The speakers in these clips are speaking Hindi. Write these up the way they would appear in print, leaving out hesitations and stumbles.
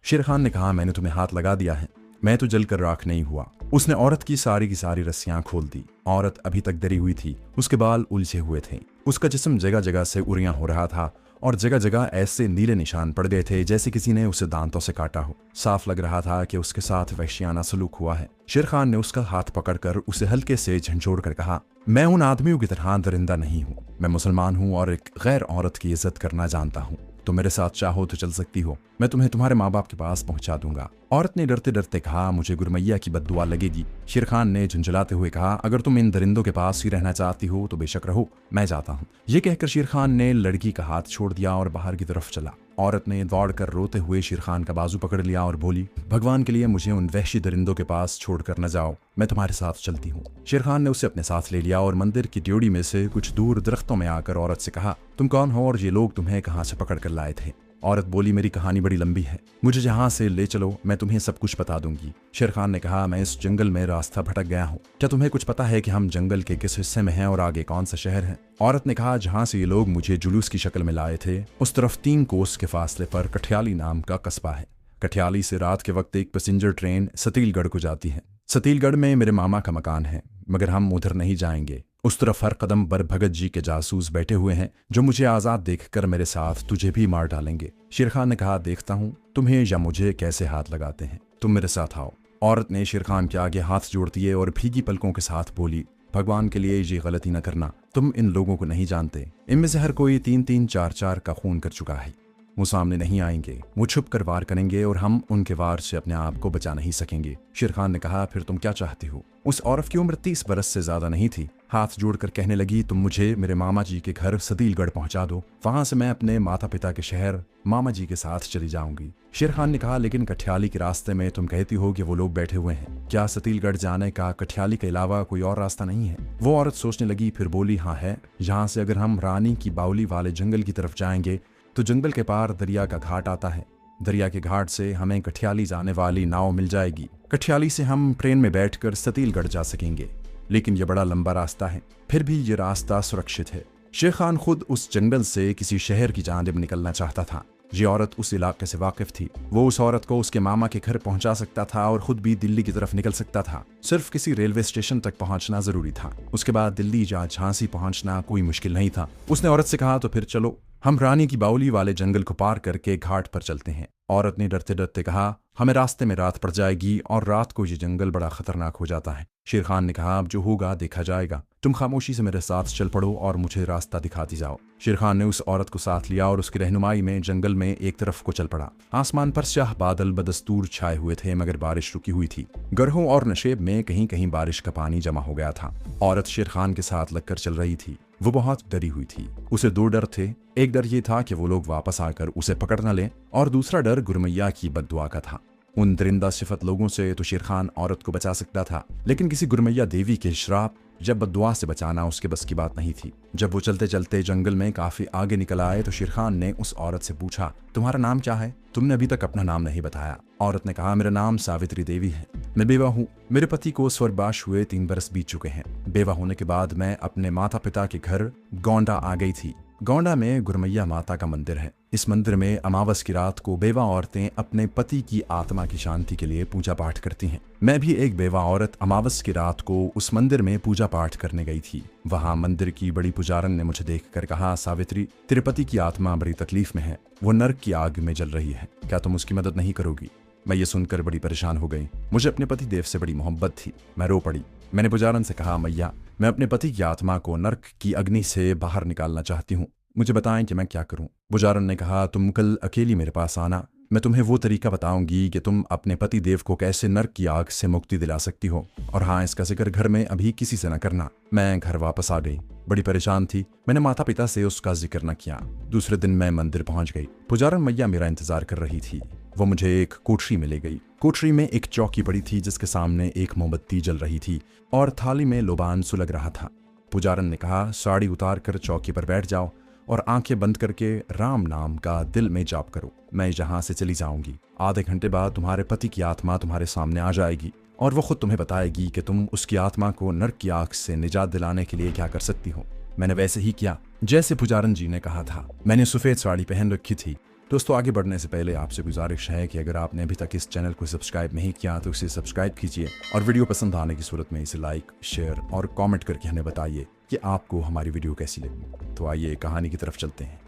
शेर खान ने कहा, मैंने तुम्हें हाथ लगा दिया है, मैं तो जलकर राख नहीं हुआ। उसने औरत की सारी रस्सियां खोल दी। औरत अभी तक डरी हुई थी, उसके बाल उलझे हुए थे, उसका जिस्म जगह जगह से उरियां हो रहा था और जगह जगह ऐसे नीले निशान पड़ गए थे जैसे किसी ने उसे दांतों से काटा हो। साफ लग रहा था कि उसके साथ वहशियाना सलूक हुआ है। शेर खान ने उसका हाथ पकड़कर उसे हल्के से झंझोड़ कर कहा, मैं उन आदमियों की तरह दरिंदा नहीं हूँ, मैं मुसलमान हूँ और एक गैर औरत की इज्जत करना जानता हूँ। तुम मेरे साथ चाहो तो चल सकती हो, मैं तुम्हें तुम्हारे माँ बाप के पास पहुंचा दूंगा। औरत ने डरते डरते कहा, मुझे गुरमैया की बद्दुआ लगेगी। शेर खान ने झुंझलाते हुए कहा, अगर तुम इन दरिंदों के पास ही रहना चाहती हो तो बेशक रहो, मैं जाता हूँ। ये कहकर शेर खान ने लड़की का हाथ छोड़ दिया और बाहर की तरफ चला। औरत ने दौड़कर रोते हुए शेर खान का बाजू पकड़ लिया और बोली, भगवान के लिए मुझे उन वहशी दरिंदों के पास छोड़कर न जाओ, मैं तुम्हारे साथ चलती हूँ। शेर खान ने उसे अपने साथ ले लिया और मंदिर की ड्योढ़ी में से कुछ दूर दरख्तों में आकर औरत से कहा, तुम कौन हो और ये लोग तुम्हें कहाँ से पकड़ कर लाए थे? औरत बोली, मेरी कहानी बड़ी लंबी है, मुझे जहाँ से ले चलो मैं तुम्हें सब कुछ बता दूंगी। शेर खान ने कहा, मैं इस जंगल में रास्ता भटक गया हूँ, क्या तुम्हें कुछ पता है कि हम जंगल के किस हिस्से में हैं और आगे कौन सा शहर है? औरत ने कहा, जहाँ से ये लोग मुझे जुलूस की शक्ल में लाए थे उस तरफ 3 कोस के फासले पर कठियाली नाम का कस्बा है। कठियाली से रात के वक्त एक पैसेंजर ट्रेन सतीलगढ़ को जाती है। सतीलगढ़ में मेरे मामा का मकान है, मगर हम उधर नहीं जाएंगे। उस तरफ हर कदम पर भगत जी के जासूस बैठे हुए हैं जो मुझे आजाद देखकर मेरे साथ तुझे भी मार डालेंगे। शेर खान ने कहा, देखता हूँ तुम्हें या मुझे कैसे हाथ लगाते हैं, तुम मेरे साथ आओ। औरत ने शेर खान के आगे हाथ जोड़ दिए और भीगी पलकों के साथ बोली, भगवान के लिए ये गलती न करना, तुम इन लोगों को नहीं जानते, इनमें से हर कोई 3-3, 4-4 का खून कर चुका है। वो सामने नहीं आएंगे, वो छुप कर वार करेंगे और हम उनके वार से अपने आप को बचा नहीं सकेंगे। शेर खान ने कहा, फिर तुम क्या चाहती हो? उस औरत की उम्र 30 बरस से ज्यादा नहीं थी। हाथ जोड़कर कहने लगी, तुम मुझे मेरे मामा जी के घर सतीलगढ़ पहुंचा दो, वहां से मैं अपने माता पिता के शहर मामा जी के साथ चली जाऊंगी। शेर खान ने कहा, लेकिन कठियाली के रास्ते में तुम कहती हो कि वो लोग बैठे हुए हैं, क्या सतीलगढ़ जाने का कठियाली के अलावा कोई और रास्ता नहीं है? वो औरत सोचने लगी, फिर बोली, हाँ है। यहाँ से अगर हम रानी की बावली वाले जंगल की तरफ जाएंगे तो जंगल के पार दरिया का घाट आता है, दरिया के घाट से हमें कठियाली जाने वाली नाव मिल जाएगी। कठियाली से हम ट्रेन में बैठकर सतीलगढ़ जा सकेंगे, लेकिन यह बड़ा लंबा रास्ता है, फिर भी ये रास्ता सुरक्षित है। शेर खान खुद उस जंगल से किसी शहर की जानिब निकलना चाहता था। ये औरत उस इलाके से वाकिफ थी, वो उस औरत को उसके मामा के घर पहुंचा सकता था और खुद भी दिल्ली की तरफ निकल सकता था। सिर्फ किसी रेलवे स्टेशन तक पहुंचना जरूरी था, उसके बाद दिल्ली या झांसी पहुंचना कोई मुश्किल नहीं था। उसने औरत से कहा, तो फिर चलो, हम रानी की बावली वाले जंगल को पार करके घाट पर चलते हैं। औरत ने डरते डरते कहा, हमें रास्ते में रात पड़ जाएगी और रात को ये जंगल बड़ा खतरनाक हो जाता है। शेर खान ने कहा, अब जो होगा देखा जाएगा, तुम खामोशी से मेरे साथ चल पड़ो और मुझे रास्ता दिखाती जाओ। शेर खान ने उस औरत को साथ लिया और उसकी रहनुमाई में जंगल में एक तरफ को चल पड़ा। आसमान पर स्याह बादल बदस्तूर छाए हुए थे, मगर बारिश रुकी हुई थी। गरहों और नशेब में कहीं कहीं बारिश का पानी जमा हो गया था। औरत शेर खान के साथ लगकर चल रही थी। वो बहुत डरी हुई थी। उसे 2 डर थे, एक डर ये था कि वो लोग वापस आकर उसे पकड़ न लें, और दूसरा डर गुरमैया की बद्दुआ का था। उन दरिंदा सिफत लोगों से तो शेर खान औरत को बचा सकता था, लेकिन किसी गुरमैया देवी के श्राप जब बद्दुआ से बचाना उसके बस की बात नहीं थी। जब वो चलते चलते जंगल में काफी आगे निकल आए तो शेर खान ने उस औरत से पूछा, तुम्हारा नाम क्या है? तुमने अभी तक अपना नाम नहीं बताया। औरत ने कहा, मेरा नाम सावित्री देवी है, मैं बेवा हूँ। मेरे पति को स्वर्गवास हुए 3 बरस बीत चुके हैं। बेवा होने के बाद मैं अपने माता पिता के घर गोंडा आ गई थी। गोंडा में गुरमैया माता का मंदिर है। इस मंदिर में अमावस की रात को बेवा औरतें अपने पति की आत्मा की शांति के लिए पूजा पाठ करती हैं। मैं भी एक बेवा औरत अमावस की रात को उस मंदिर में पूजा पाठ करने गई थी। वहां मंदिर की बड़ी पुजारन ने मुझे देखकर कहा, सावित्री, तेरे पति की आत्मा बड़ी तकलीफ में है, वो नरक की आग में जल रही है, क्या तुम उसकी मदद नहीं करोगी? मैं ये सुनकर बड़ी परेशान हो गई। मुझे अपने पति देव से बड़ी मोहब्बत थी। मैं रो पड़ी। मैंने पुजारन से कहा, मैया, मैं अपने पति की आत्मा को नरक की अग्नि से बाहर निकालना चाहती हूँ, मुझे बताएं कि मैं क्या करूं। पुजारन ने कहा, तुम कल अकेली मेरे पास आना, मैं तुम्हें वो तरीका बताऊंगी कि तुम अपने पति देव को कैसे नरक की आग से मुक्ति दिला सकती हो। और हाँ, इसका जिक्र घर में अभी किसी से न करना। मैं घर वापस आ गई, बड़ी परेशान थी। मैंने माता पिता से उसका जिक्र न किया। दूसरे दिन मैं मंदिर पहुंच गई। पुजारन मैया मेरा इंतजार कर रही थी। वो मुझे एक कोठरी में ले गई। कोठरी में एक चौकी पड़ी थी जिसके सामने एक मोमबत्ती जल रही थी और थाली में लोबान सुलग रहा था। पुजारन ने कहा, साड़ी उतार कर चौकी पर बैठ जाओ और आंखें बंद करके राम नाम का दिल में जाप करो। मैं यहाँ से चली जाऊंगी। आधे घंटे बाद तुम्हारे पति की आत्मा तुम्हारे सामने आ जाएगी और वो खुद तुम्हें बताएगी कि तुम उसकी आत्मा को नरक की आग से निजात दिलाने के लिए क्या कर सकती हो। मैंने वैसे ही किया जैसे पुजारन जी ने कहा था। मैंने सफेद साड़ी पहन रखी थी दोस्तों, आगे बढ़ने से पहले आपसे गुजारिश है कि अगर आपने अभी तक इस चैनल को सब्सक्राइब नहीं किया तो इसे सब्सक्राइब कीजिए और वीडियो पसंद आने की सूरत में इसे लाइक, शेयर और कमेंट करके हमें बताइए कि आपको हमारी वीडियो कैसी लगी। तो आइए कहानी की तरफ चलते हैं।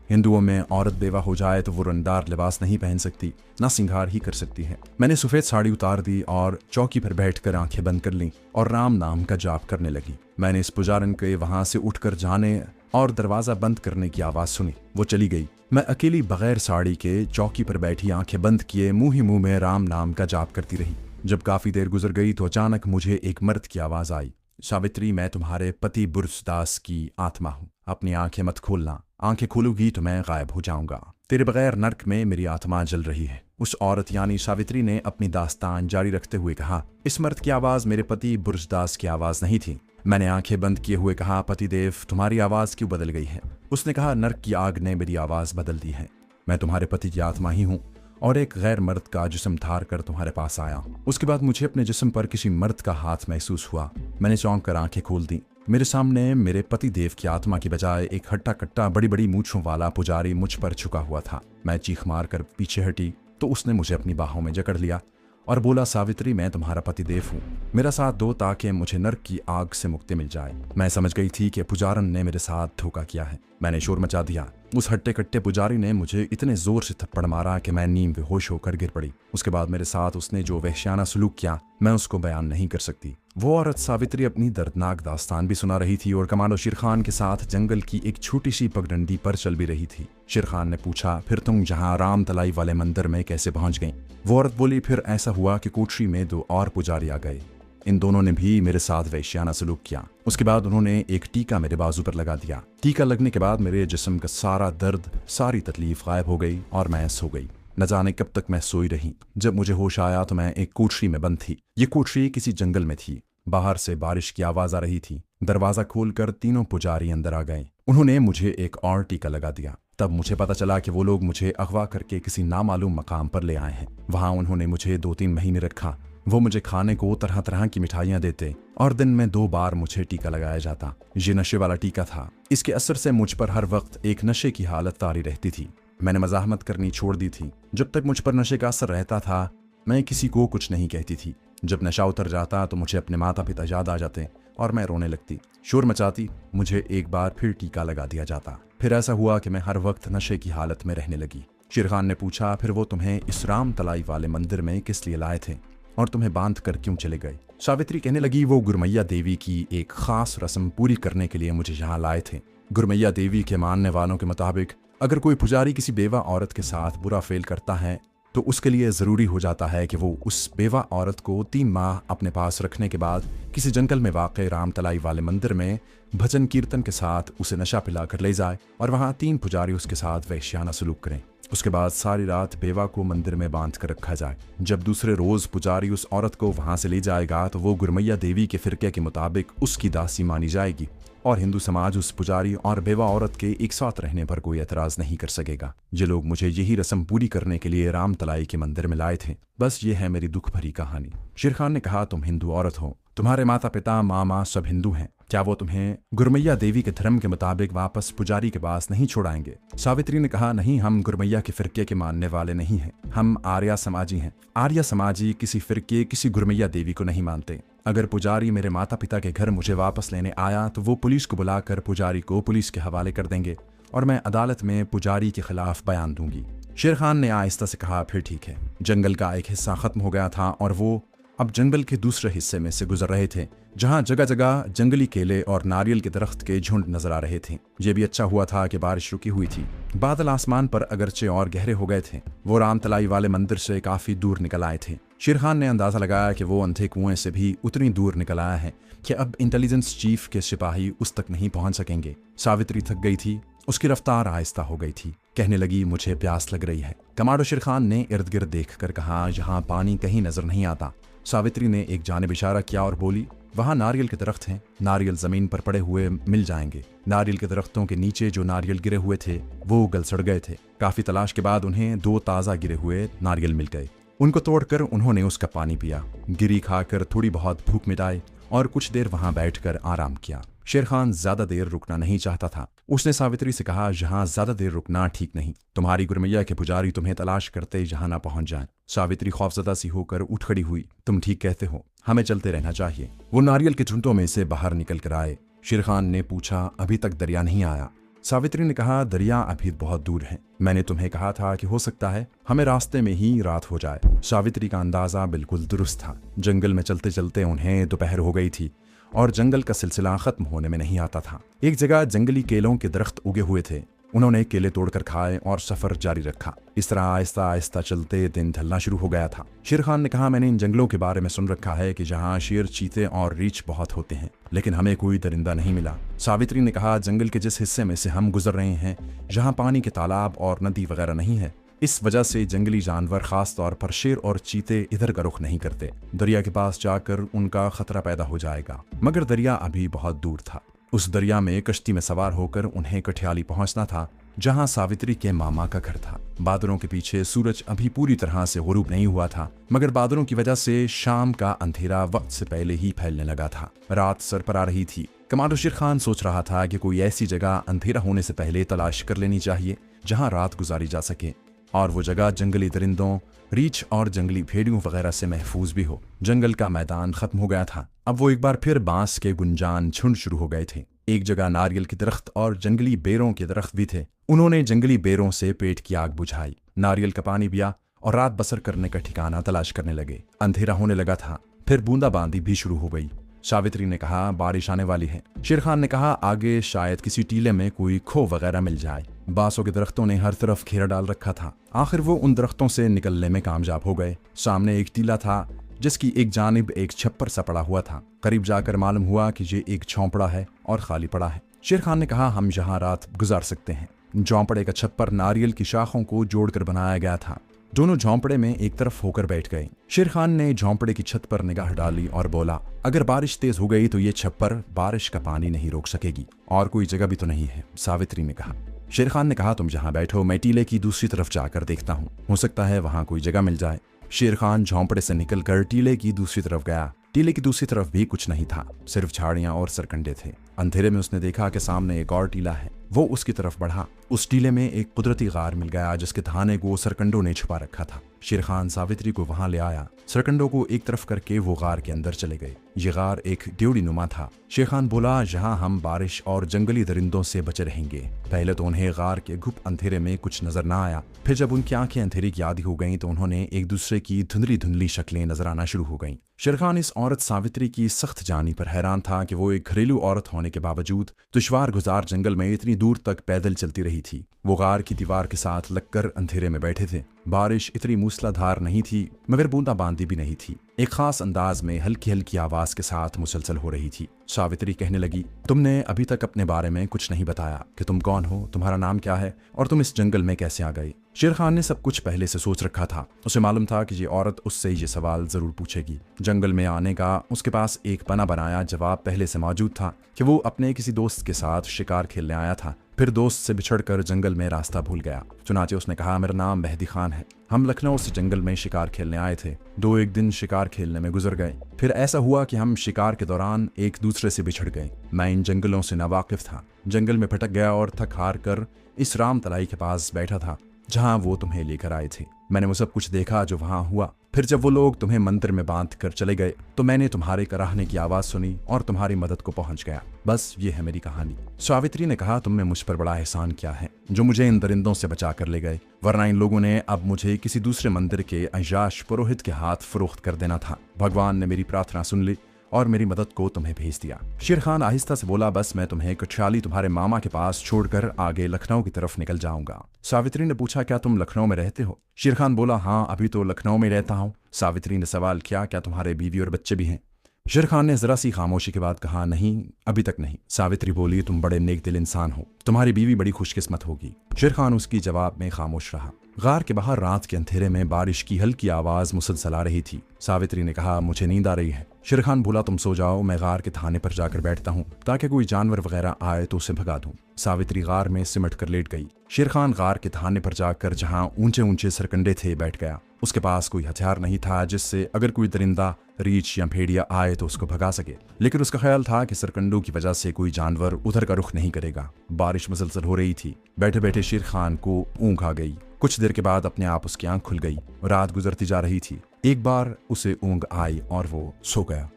हिंदुओं में औरत बेवा हो जाए तो वो रंगदार लिबास नहीं पहन सकती, ना सिंगार ही कर सकती है। मैंने सफ़ेद साड़ी उतार दी और चौकी पर बैठकर आंखें बंद कर लीं और राम नाम का जाप करने लगी। मैंने इस पुजारन के वहां से उठकर जाने और दरवाज़ा बंद करने की आवाज़ सुनी। वो चली गई। मैं अकेली बगैर साड़ी के चौकी पर बैठी आंखें बंद किए मुंह ही मुंह में राम नाम का जाप करती रही। जब काफ़ी देर गुजर गई तो अचानक मुझे एक मर्द की आवाज़ आई, सावित्री, मैं तुम्हारे पति बुरसदास की आत्मा हूँ, अपनी आंखें मत खोलना, आंखें खोलूंगी तो मैं गायब हो जाऊंगा। तेरे बगैर नर्क में मेरी आत्मा जल रही है। उस औरत यानी सावित्री ने अपनी दास्तान जारी रखते हुए कहा। इस मर्द की आवाज़ मेरे पति बुरसदास की आवाज़ नहीं थी। मैंने आंखें बंद किए हुए कहा, पतिदेव, तुम्हारी आवाज़ क्यों बदल गई है? उसने कहा, नर्क की आग ने मेरी आवाज़ बदल दी है। मैं तुम्हारे पति की आत्मा ही हूँ और एक गैर मर्द का जिस्म धार कर तुम्हारे पास आया। उसके बाद मुझे अपने जिस्म पर किसी मर्द का हाथ महसूस हुआ। मैंने चौंक कर आंखें खोल दी। मेरे सामने मेरे पति देव की आत्मा की बजाय एक हट्टा कट्टा बड़ी बड़ी मूंछों वाला पुजारी मुझ पर झुका हुआ था। मैं चीख मार कर पीछे हटी तो उसने मुझे अपनी बाहों में जकड़ लिया और बोला, सावित्री, मैं तुम्हारा पति देव हूँ, मेरा साथ दो ताकि मुझे नर्क की आग से मुक्ति मिल जाए। मैं समझ गई थी कि पुजारन ने मेरे साथ धोखा किया है। मैंने शोर मचा दिया। उस हट्टे कट्टे पुजारी ने मुझे इतने जोर से थप्पड़ मारा कि मैं नीम बेहोश होकर गिर पड़ी। उसके बाद मेरे साथ उसने जो वहशियाना सलूक किया मैं उसको बयान नहीं कर सकती। वो औरत सावित्री अपनी दर्दनाक दास्तान भी सुना रही थी और कमांडो शेर खान के साथ जंगल की एक छोटी सी पगडंडी पर चल भी रही थी। शेर खान ने पूछा, फिर तुम जहाँ राम तलाई वाले मंदिर में कैसे पहुंच गई? वो औरत बोली, फिर ऐसा हुआ कि कोठरी में दो और पुजारी आ गए। इन दोनों ने भी मेरे साथ वैश्याना सलूक किया। उसके बाद उन्होंने एक टीका मेरे बाजू पर लगा दिया। टीका लगने के बाद मेरे जिस्म का सारा दर्द, सारी तकलीफ गायब हो गई और मैं सो गई। न जाने कब तक मैं सोई रही। जब मुझे होश आया तो मैं एक कोठरी में बंद थी। ये कोठरी किसी जंगल में थी। बाहर से बारिश की आवाज आ रही थी। दरवाजा खोलकर तीनों पुजारी अंदर आ गए। उन्होंने मुझे एक और टीका लगा दिया। तब मुझे पता चला कि वो लोग मुझे अगवा करके किसी नामालूम मकाम पर ले आए हैं। वहां उन्होंने मुझे 2-3 महीने रखा। वो मुझे खाने को तरह तरह की मिठाइयां देते और दिन में 2 बार मुझे टीका लगाया जाता। ये नशे वाला टीका था। इसके असर से मुझ पर हर वक्त एक नशे की हालत तारी रहती थी। मैंने मजाहमत करनी छोड़ दी थी। जब तक मुझ पर नशे का असर रहता था मैं किसी को कुछ नहीं कहती थी। जब नशा उतर जाता तो मुझे अपने माता पिता याद आ जाते और मैं रोने लगती, शोर मचाती। मुझे एक बार फिर टीका लगा दिया जाता। फिर ऐसा हुआ कि मैं हर वक्त नशे की हालत में रहने लगी। शेर खान ने पूछा, फिर वो तुम्हें इस राम तलाई वाले मंदिर में किस लिए लाए थे और तुम्हें बांध कर क्यों चले गए? सावित्री कहने लगी, वो गुरमैया देवी की एक खास रस्म पूरी करने के लिए मुझे यहाँ लाए थे। गुरमैया देवी के मानने वालों के मुताबिक अगर कोई पुजारी किसी बेवा औरत के साथ बुरा फेल करता है तो उसके लिए ज़रूरी हो जाता है कि वो उस बेवा औरत को 3 माह अपने पास रखने के बाद किसी जंगल में वाक़ राम तलाई वाले मंदिर में भजन कीर्तन के साथ उसे नशा पिलाकर ले जाए और वहाँ 3 पुजारी उसके साथ वैश्याना सलूक करें। उसके बाद सारी रात बेवा को मंदिर में बांध कर रखा जाए। जब दूसरे रोज़ पुजारी उस औरत को वहाँ से ले जाएगा तो वो गुरमैया देवी के फ़िरके के मुताबिक उसकी दासी मानी जाएगी और हिंदू समाज उस पुजारी और बेवा औरत के एक साथ रहने पर कोई एतराज़ नहीं कर सकेगा। ये लोग मुझे यही रस्म पूरी करने के लिए राम तलाई के मंदिर में लाए थे। बस ये है मेरी दुख भरी कहानी। शेर खान ने कहा, तुम हिंदू औरत हो, तुम्हारे माता पिता मामा सब हिंदू हैं, क्या वो तुम्हें गुरमैया देवी के धर्म के मुताबिक वापस पुजारी के पास नहीं छोड़ाएंगे? सावित्री ने कहा, नहीं, हम गुरमैया के फिरके के मानने वाले नहीं हैं, हम आर्या समाजी हैं। आर्या समाजी किसी फिरके, किसी गुरमैया देवी को नहीं मानते। अगर पुजारी मेरे माता पिता के घर मुझे वापस लेने आया तो वो पुलिस को बुलाकर पुजारी को पुलिस के हवाले कर देंगे और मैं अदालत में पुजारी के खिलाफ बयान दूंगी। शेर खान ने आहिस्ता से कहा, फिर ठीक है। जंगल का एक हिस्सा खत्म हो गया था और वो अब जंगल के दूसरे हिस्से में से गुजर रहे थे जहां जगह जगह जंगली केले और नारियल के दरख्त के झुंड नजर आ रहे थे। ये भी अच्छा हुआ था कि बारिश रुकी हुई थी। बादल आसमान पर अगरचे और गहरे हो गए थे। वो राम तलाई वाले मंदिर से काफी दूर निकल आए थे। शेर खान ने अंदाजा लगाया कि वो अंधे कुएं से भी उतनी दूर निकल आया है कि अब इंटेलिजेंस चीफ के सिपाही उस तक नहीं पहुंच सकेंगे। सावित्री थक गई थी। उसकी रफ्तार आहिस्ता हो गई थी। कहने लगी, मुझे प्यास लग रही है। कमांडो शेर खान ने इर्द गिर्द देख कर कहा, यहाँ पानी कहीं नजर नहीं आता। सावित्री ने एक जानिब इशारा किया और बोली, वहाँ नारियल के दरख्त हैं, नारियल जमीन पर पड़े हुए मिल जाएंगे। नारियल के दरख्तों के नीचे जो नारियल गिरे हुए थे वो गल सड़ गए थे। काफी तलाश के बाद उन्हें 2 ताज़ा गिरे हुए नारियल मिल गए। उनको तोड़कर उन्होंने उसका पानी पिया, गिरी खाकर थोड़ी बहुत भूख मिटाई और कुछ देर वहां बैठकर आराम किया। शेर खान ज्यादा देर रुकना नहीं चाहता था। उसने सावित्री से कहा, यहाँ ज्यादा देर रुकना ठीक नहीं। तुम्हारी गुरमैया के पुजारी तुम्हें तलाश करते जहां ना पहुंच जाएं। सावित्री खौफजदा सी होकर उठ खड़ी हुई। तुम ठीक कहते हो, हमें चलते रहना चाहिए। वो नारियल के झुंडों में से बाहर निकल कर आए। शेर खान ने पूछा, अभी तक दरिया नहीं आया? सावित्री ने कहा, दरिया अभी बहुत दूर है। मैंने तुम्हें कहा था कि हो सकता है हमें रास्ते में ही रात हो जाए। सावित्री का अंदाजा बिल्कुल दुरुस्त था। जंगल में चलते चलते उन्हें दोपहर हो गई थी और जंगल का सिलसिला खत्म होने में नहीं आता था। एक जगह जंगली केलों के दरख्त उगे हुए थे। उन्होंने केले तोड़कर खाए और सफर जारी रखा। इस तरह आहिस्ता आहिस्ता चलते दिन ढलना शुरू हो गया था। शेर खान ने कहा, मैंने इन जंगलों के बारे में सुन रखा है कि जहाँ शेर, चीते और रीछ बहुत होते हैं, लेकिन हमें कोई दरिंदा नहीं मिला। सावित्री ने कहा, जंगल के जिस हिस्से में से हम गुजर रहे हैं, जहाँ पानी के तालाब और नदी वगैरह नहीं है, इस वजह से जंगली जानवर, खास तौर पर शेर और चीते, इधर का रुख नहीं करते। दरिया के पास जाकर उनका खतरा पैदा हो जाएगा। मगर दरिया अभी बहुत दूर था। उस दरिया में कश्ती में सवार होकर उन्हें कठियाली पहुंचना था, जहां सावित्री के मामा का घर था। बादलों के पीछे सूरज अभी पूरी तरह से गुरूब नहीं हुआ था, मगर बादलों की वजह से शाम का अंधेरा वक्त से पहले ही फैलने लगा था। रात सर पर आ रही थी। कमांडो शेर खान सोच रहा था कि कोई ऐसी जगह अंधेरा होने से पहले तलाश कर लेनी चाहिए जहां रात गुजारी जा सके, और वो जगह जंगली दरिंदों, रीछ और जंगली भेड़ियों वगैरह से महफूज भी हो। जंगल का मैदान खत्म हो गया था। अब वो एक बार फिर बांस के गुंजान झुंड शुरू हो गए थे। एक जगह नारियल के दरख्त और जंगली बेरों के दरख्त भी थे। उन्होंने जंगली बेरों से पेट की आग बुझाई, नारियल का पानी पिया और रात बसर करने का ठिकाना तलाश करने लगे। अंधेरा होने लगा था। फिर बूंदाबांदी भी शुरू हो गई। सावित्री ने कहा, बारिश आने वाली है। शेर खान ने कहा, आगे शायद किसी टीले में कोई खो वगैरह मिल जाए। बांसों के दरख्तों ने हर तरफ घेरा डाल रखा था। आखिर वो उन दरख्तों से निकलने में कामयाब हो गए। सामने एक टीला था जिसकी एक जानिब एक छप्पर सा पड़ा हुआ था। करीब जाकर मालूम हुआ कि ये एक झोंपड़ा है और खाली पड़ा है। शेर खान ने कहा, हम यहाँ रात गुजार सकते हैं। झोंपड़े का छप्पर नारियल की शाखों को जोड़कर बनाया गया था। दोनों झोंपड़े में एक तरफ होकर बैठ गए। शेर खान ने झोंपड़े की छत पर निगाह डाली और बोला, अगर बारिश तेज हो गई तो ये छप्पर बारिश का पानी नहीं रोक सकेगी। और कोई जगह भी तो नहीं है, सावित्री ने कहा। शेर खान ने कहा, तुम जहाँ बैठो, मैं टीले की दूसरी तरफ जाकर देखता हूँ, हो सकता है वहाँ कोई जगह मिल जाए। शेर खान झोंपड़े से निकलकर टीले की दूसरी तरफ गया। टीले की दूसरी तरफ भी कुछ नहीं था, सिर्फ झाड़ियां और सरकंडे थे। अंधेरे में उसने देखा कि सामने एक और टीला है। वो उसकी तरफ बढ़ा। उस टीले में एक कुदरती गार मिल गया जिसके थाने को सरकंडों ने छुपा रखा था। शेर खान सावित्री को वहां ले आया। सरकंडों को एक तरफ करके वो गार के अंदर चले गए। ये गार एक ड्योढ़ी नुमा था। शेर खान बोला, यहाँ हम बारिश और जंगली दरिंदों से बचे रहेंगे। पहले तो उन्हें गार के गुप्त अंधेरे में कुछ नजर ना आया। फिर जब उनकी आंखें अंधेरे की आदी हो गईं तो उन्होंने एक दूसरे की धुंधली धुंधली शक्लें नजर आना शुरू हो गईं। शेर खान इस औरत सावित्री की सख्त जानी पर हैरान था कि वो एक घरेलू औरत होने के बावजूद दुश्वार गुजार जंगल में इतनी दूर तक पैदल चलती रही थी। वो गार की दीवार के साथ लगकर अंधेरे में बैठे थे। बारिश इतनी मूसलाधार नहीं थी, मगर बूंदाबांदी भी नहीं थी। एक खास अंदाज में हल्की हल्की आवाज के साथ मुसलसल हो रही थी। सावित्री कहने लगी, तुमने अभी तक अपने बारे में कुछ नहीं बताया कि तुम कौन हो, तुम्हारा नाम क्या है और तुम इस जंगल में कैसे आ गए। शेर खान ने सब कुछ पहले से सोच रखा था। उसे मालूम था कि ये औरत उससे ये सवाल जरूर पूछेगी। जंगल में आने का उसके पास एक बना बनाया जवाब पहले से मौजूद था कि वो अपने किसी दोस्त के साथ शिकार खेलने आया था, फिर दोस्त से बिछड़कर जंगल में रास्ता भूल गया। चुनाचे उसने कहा, मेरा नाम मेहदी खान है, हम लखनऊ से जंगल में शिकार खेलने आए थे। 2-1 दिन शिकार खेलने में गुजर गए। फिर ऐसा हुआ कि हम शिकार के दौरान एक दूसरे से बिछड़ गए। मैं इन जंगलों से नावाकिफ था, जंगल में भटक गया और थक हार कर इस राम तलाई के पास बैठा था जहां वो तुम्हें लेकर आए थे। मैंने वो सब कुछ देखा जो वहां हुआ। फिर जब वो लोग तुम्हें मंदिर में बांध कर चले गए तो मैंने तुम्हारे कराहने की आवाज सुनी और तुम्हारी मदद को पहुंच गया। बस ये है मेरी कहानी। सावित्री ने कहा, तुमने मुझ पर बड़ा एहसान किया है जो मुझे इन दरिंदों से बचा कर ले गए, वरना इन लोगों ने अब मुझे किसी दूसरे मंदिर के अय्याश पुरोहित के हाथ फरोख्त कर देना था। भगवान ने मेरी प्रार्थना सुन ली और मेरी मदद को तुम्हें भेज दिया। शेर खान आहिस्ता से बोला, बस मैं तुम्हें कठियाली तुम्हारे मामा के पास छोड़कर आगे लखनऊ की तरफ निकल जाऊंगा। सावित्री ने पूछा, क्या तुम लखनऊ में रहते हो? शेर खान बोला, हाँ, अभी तो लखनऊ में रहता हूँ। सावित्री ने सवाल किया, क्या तुम्हारे बीवी और बच्चे भी हैं? शेर खान ने जरा सी खामोशी के बाद कहा, नहीं, अभी तक नहीं। सावित्री बोली, तुम बड़े नेक दिल इंसान हो, तुम्हारी बीवी बड़ी खुशकिस्मत होगी। शेर खान उसकी जवाब में खामोश रहा। गार के बाहर रात के अंधेरे में बारिश की हल्की आवाज मुसलसल आ रही थी। सावित्री ने कहा, मुझे नींद आ रही है। शेर खान बोला, तुम सो जाओ, मैं गार के थाने पर जाकर बैठता हूँ ताकि कोई जानवर वगैरह आए तो उसे भगा दूं। सावित्री गार में सिमट कर लेट गई। शेर खान गार के तहाने पर जाकर जहां ऊंचे ऊंचे सरकंडे थे बैठ गया। उसके पास कोई हथियार नहीं था जिससे अगर कोई दरिंदा, रीछ या भेड़िया आए तो उसको भगा सके, लेकिन उसका ख्याल था कि सरकंडों की वजह से कोई जानवर उधर का रुख नहीं करेगा। बारिश मुसलसल हो रही थी। बैठे बैठे शेर खान को ऊँघ आ गई। कुछ देर के बाद अपने आप उसकी आंख खुल गई। रात गुजरती जा रही थी। एक बार उसे ऊँघ आई और वो सो गया।